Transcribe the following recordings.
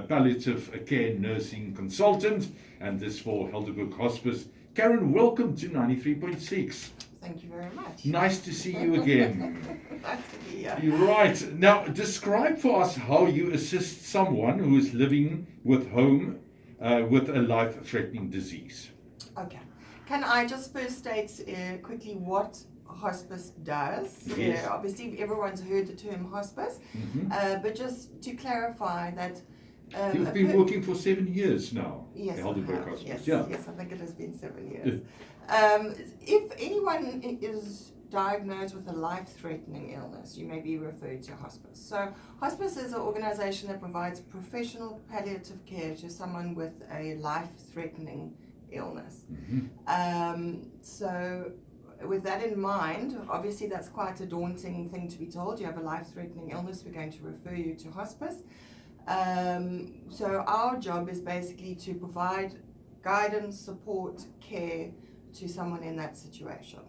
palliative care nursing consultant, and this for Helderberg Hospice. Caryn, welcome to 93.6. Thank you very much. Nice to see you again. Nice to be here. You're right. Now, describe for us how you assist someone who is living with a life-threatening disease. Okay. Can I just first state quickly what hospice does? Yes. Obviously, everyone's heard the term hospice, but just to clarify that you've been working for 7 years now. Yes, at Helderberg Hospice. Yes, yeah. yes, I think it has been 7 years. If anyone is diagnosed with a life-threatening illness, you may be referred to hospice. So hospice is an organization that provides professional palliative care to someone with a life-threatening illness. So with that in mind, obviously that's quite a daunting thing to be told. You have a life-threatening illness, we're going to refer you to hospice. So our job is basically to provide guidance, support, care to someone in that situation.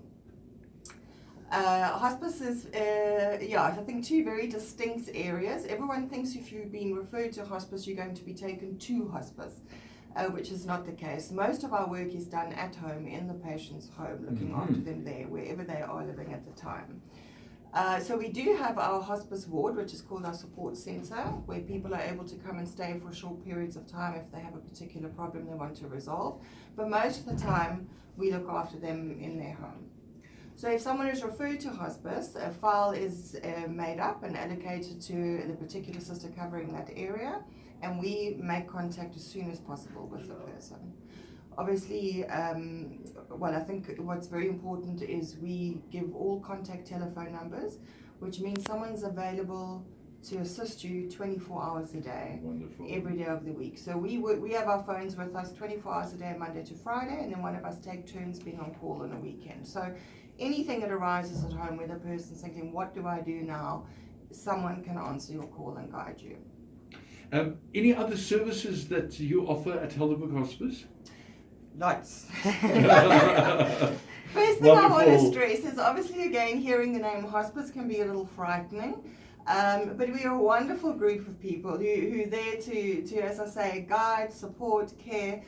Hospice is, I think, two very distinct areas. Everyone thinks if you've been referred to hospice, you're going to be taken to hospice, which is not the case. Most of our work is done at home, in the patient's home, looking after them there, wherever they are living at the time. So we do have our hospice ward, which is called our support centre, where people are able to come and stay for short periods of time if they have a particular problem they want to resolve. But most of the time, we look after them in their home. So if someone is referred to hospice, a file is made up and allocated to the particular sister covering that area, and we make contact as soon as possible with the person. Obviously, I think what's very important is we give all contact telephone numbers, which means someone's available to assist you 24 hours a day. Wonderful. Every day of the week. So we have our phones with us 24 hours a day, Monday to Friday, and then one of us take turns being on call on a weekend. So anything that arises at home where the person's thinking, what do I do now? Someone can answer your call and guide you. Any other services that you offer at Helderberg Hospice? Lots. First thing I want to stress is obviously, again, hearing the name hospice can be a little frightening, but we are a wonderful group of people who are there to, as I say, guide, support, care.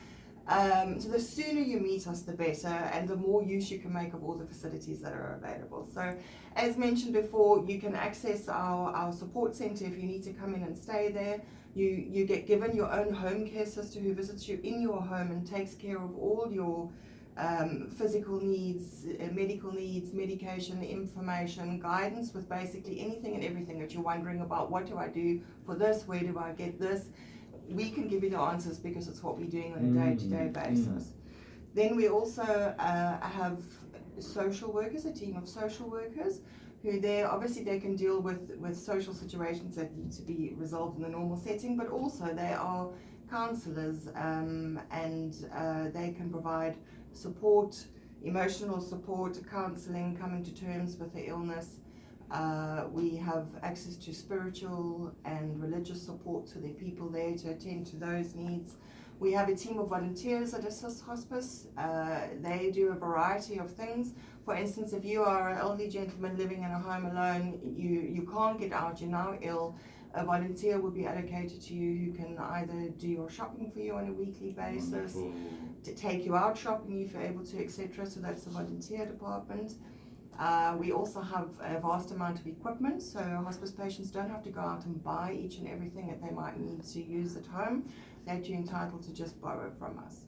So the sooner you meet us, the better, and the more use you can make of all the facilities that are available. So, as mentioned before, you can access our support centre if you need to come in and stay there. You get given your own home care sister who visits you in your home and takes care of all your physical needs, medical needs, medication, information, guidance with basically anything and everything that you're wondering about. What do I do for this? Where do I get this? We can give you the answers because it's what we're doing on a day-to-day basis. Then we also have social workers, a team of social workers, who they can deal with social situations that need to be resolved in the normal setting, but also they are counsellors and they can provide support, emotional support, counselling, coming to terms with the illness. We have access to spiritual and religious support, so there are people there to attend to those needs. We have a team of volunteers that assist hospice. They do a variety of things. For instance, if you are an elderly gentleman living in a home alone, you can't get out, you're now ill, a volunteer will be allocated to you who can either do your shopping for you on a weekly basis, to take you out shopping if you're able to, etc. So that's the volunteer department. We also have a vast amount of equipment, so hospice patients don't have to go out and buy each and everything that they might need to use at home. They're actually entitled to just borrow from us.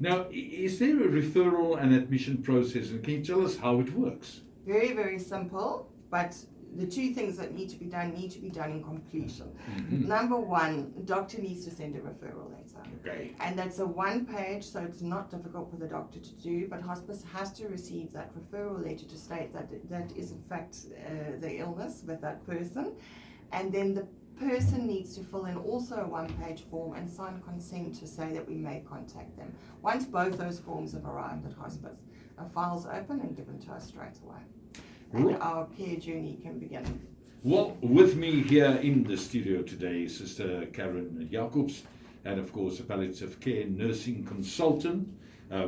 Now, is there a referral and admission process, and can you tell us how it works? Very, very simple, but the two things that need to be done in completion. Number one, the doctor needs to send a referral letter. Okay. And that's a one page, so it's not difficult for the doctor to do, but hospice has to receive that referral letter to state that that is in fact the illness with that person. And then the person needs to fill in also a one-page form and sign consent to say that we may contact them. Once both those forms have arrived at hospice, a file's open and given to us straight away. And our care journey can begin. Well, with me here in the studio today is Sister Caryn Jacobsz, and of course a palliative care nursing consultant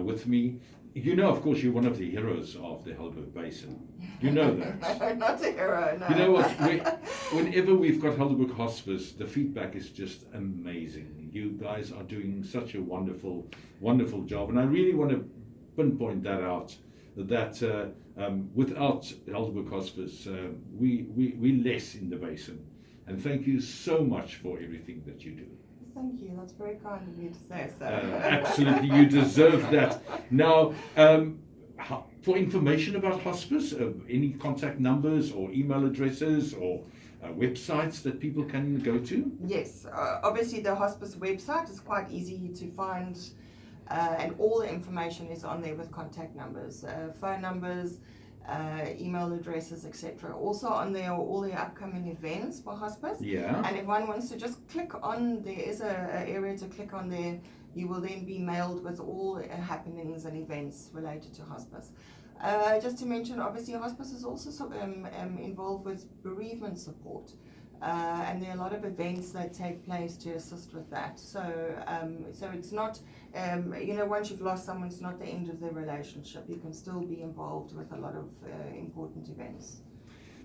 with me. You know, of course, you're one of the heroes of the Helderberg Basin. You know that. No, not a hero, no. You know what? Whenever we've got Helderberg Hospice, the feedback is just amazing. You guys are doing such a wonderful, wonderful job. And I really want to pinpoint that out, that without Helderberg Hospice, we're less in the basin. And thank you so much for everything that you do. Thank you. That's very kind of you to say so. Absolutely, you deserve that. Now, for information about hospice, any contact numbers or email addresses or websites that people can go to? Yes, obviously the hospice website is quite easy to find, and all the information is on there with contact numbers, phone numbers, email addresses, etc. Also on there are all the upcoming events for hospice. Yeah. And if one wants to just click on, there is a area to click on there. You will then be mailed with all happenings and events related to hospice. Just to mention, obviously hospice is also involved with bereavement support. And there are a lot of events that take place to assist with that. So it's not, once you've lost someone, it's not the end of the relationship. You can still be involved with a lot of important events.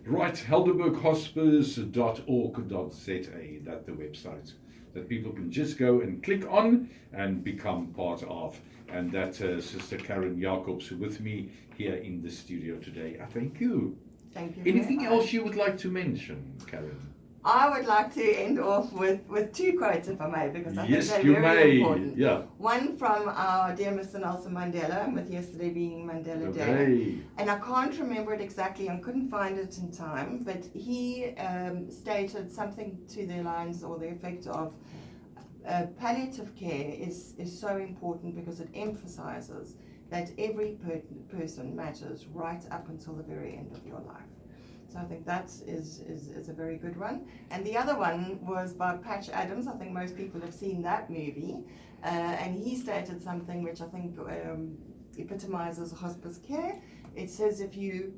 Right, helderberghospice.org.za, that's the website that people can just go and click on and become part of. And that's Sister Caryn Jacobsz with me here in the studio today. I thank you. Thank you. Anything else you would like to mention, Caryn? I would like to end off with two quotes, if I may, because I Yes, think you they're very may. important. Yeah. One from our dear Mr. Nelson Mandela, with yesterday being Mandela Day. Okay. And I can't remember it exactly and couldn't find it in time, but he stated something to the lines or the effect of palliative care is so important because it emphasizes that every person matters right up until the very end of your life. So I think that is a very good one. And the other one was by Patch Adams. I think most people have seen that movie. And he stated something which I think epitomizes hospice care. It says if you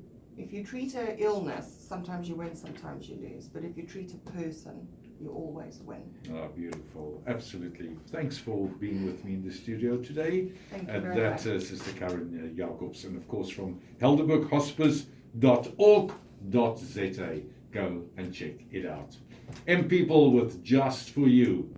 treat an illness, sometimes you win, sometimes you lose. But if you treat a person, you always win. Oh, beautiful. Absolutely. Thanks for being with me in the studio today. Thank you And very much. Sister Caryn Jacobsz, and of course from helderberghospice.org.za. Go and check it out. And people with Just For You.